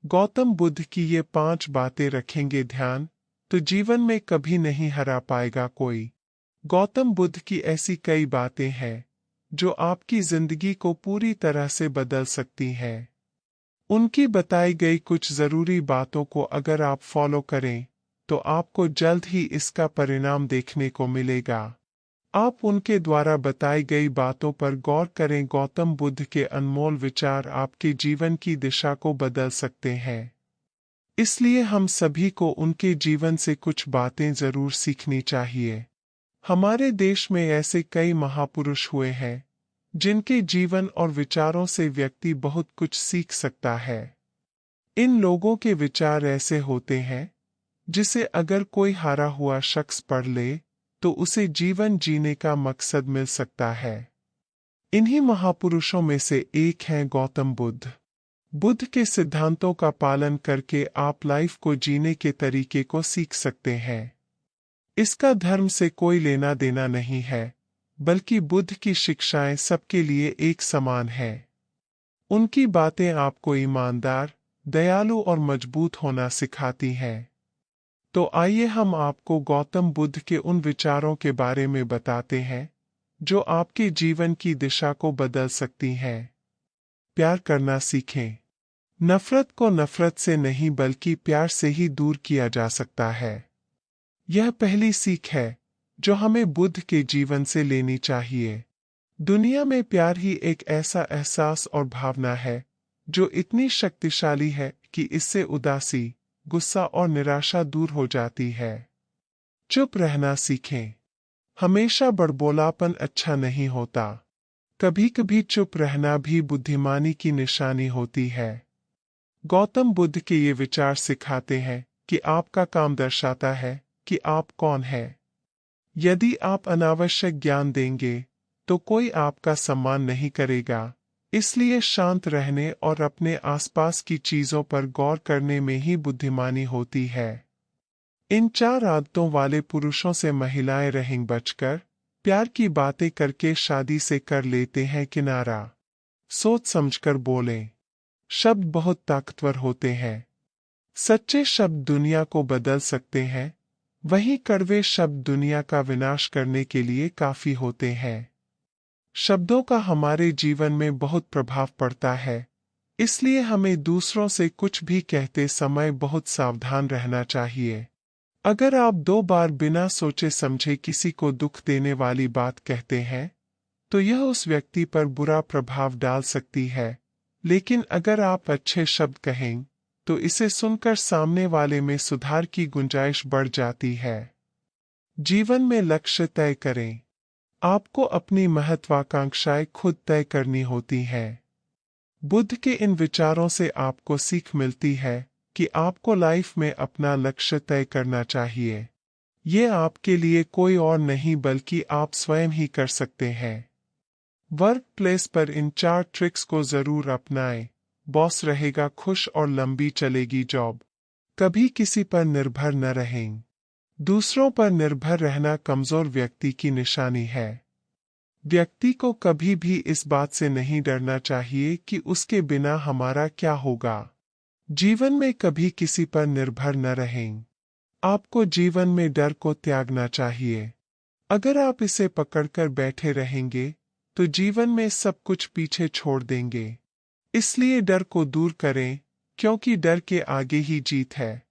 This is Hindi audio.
गौतम बुद्ध की ये 5 बातें रखेंगे ध्यान, तो जीवन में कभी नहीं हरा पाएगा कोई। गौतम बुद्ध की ऐसी कई बातें हैं जो आपकी जिंदगी को पूरी तरह से बदल सकती हैं। उनकी बताई गई कुछ जरूरी बातों को अगर आप फॉलो करें, तो आपको जल्द ही इसका परिणाम देखने को मिलेगा। आप उनके द्वारा बताई गई बातों पर गौर करें। गौतम बुद्ध के अनमोल विचार आपके जीवन की दिशा को बदल सकते हैं। इसलिए हम सभी को उनके जीवन से कुछ बातें जरूर सीखनी चाहिए। हमारे देश में ऐसे कई महापुरुष हुए हैं जिनके जीवन और विचारों से व्यक्ति बहुत कुछ सीख सकता है। इन लोगों के विचार ऐसे होते हैं जिसे अगर कोई हारा हुआ शख्स पढ़ ले तो उसे जीवन जीने का मकसद मिल सकता है। इन्हीं महापुरुषों में से एक हैं गौतम बुद्ध। बुद्ध के सिद्धांतों का पालन करके आप लाइफ को जीने के तरीके को सीख सकते हैं। इसका धर्म से कोई लेना देना नहीं है, बल्कि बुद्ध की शिक्षाएं सबके लिए एक समान हैं। उनकी बातें आपको ईमानदार, दयालु और मजबूत होना सिखाती हैं। तो आइए हम आपको गौतम बुद्ध के उन विचारों के बारे में बताते हैं जो आपके जीवन की दिशा को बदल सकती हैं। प्यार करना सीखें। नफरत को नफरत से नहीं बल्कि प्यार से ही दूर किया जा सकता है। यह पहली सीख है जो हमें बुद्ध के जीवन से लेनी चाहिए। दुनिया में प्यार ही एक ऐसा एहसास और भावना है जो इतनी शक्तिशाली है कि इससे उदासी, गुस्सा और निराशा दूर हो जाती है। चुप रहना सीखें। हमेशा बड़बोलापन अच्छा नहीं होता। कभी कभी चुप रहना भी बुद्धिमानी की निशानी होती है। गौतम बुद्ध के ये विचार सिखाते हैं कि आपका काम दर्शाता है कि आप कौन हैं। यदि आप अनावश्यक ज्ञान देंगे तो कोई आपका सम्मान नहीं करेगा। इसलिए शांत रहने और अपने आसपास की चीजों पर गौर करने में ही बुद्धिमानी होती है। इन 4 आदतों वाले पुरुषों से महिलाएं रहें बचकर। प्यार की बातें करके शादी से कर लेते हैं किनारा। सोच समझकर बोलें। शब्द बहुत ताकतवर होते हैं। सच्चे शब्द दुनिया को बदल सकते हैं, वहीं कड़वे शब्द दुनिया का विनाश करने के लिए काफी होते हैं। शब्दों का हमारे जीवन में बहुत प्रभाव पड़ता है, इसलिए हमें दूसरों से कुछ भी कहते समय बहुत सावधान रहना चाहिए। अगर आप 2 बार बिना सोचे समझे किसी को दुख देने वाली बात कहते हैं, तो यह उस व्यक्ति पर बुरा प्रभाव डाल सकती है। लेकिन अगर आप अच्छे शब्द कहें, तो इसे सुनकर सामने वाले में सुधार की गुंजाइश बढ़ जाती है। जीवन में लक्ष्य तय करें। आपको अपनी महत्वाकांक्षाएं खुद तय करनी होती हैं। बुद्ध के इन विचारों से आपको सीख मिलती है कि आपको लाइफ में अपना लक्ष्य तय करना चाहिए। ये आपके लिए कोई और नहीं बल्कि आप स्वयं ही कर सकते हैं। वर्क प्लेस पर इन 4 ट्रिक्स को जरूर अपनाएं। बॉस रहेगा खुश और लंबी चलेगी जॉब। कभी किसी पर निर्भर न रहें। दूसरों पर निर्भर रहना कमजोर व्यक्ति की निशानी है। व्यक्ति को कभी भी इस बात से नहीं डरना चाहिए कि उसके बिना हमारा क्या होगा। जीवन में कभी किसी पर निर्भर न रहें। आपको जीवन में डर को त्यागना चाहिए। अगर आप इसे पकड़कर बैठे रहेंगे तो जीवन में सब कुछ पीछे छोड़ देंगे। इसलिए डर को दूर करें, क्योंकि डर के आगे ही जीत है।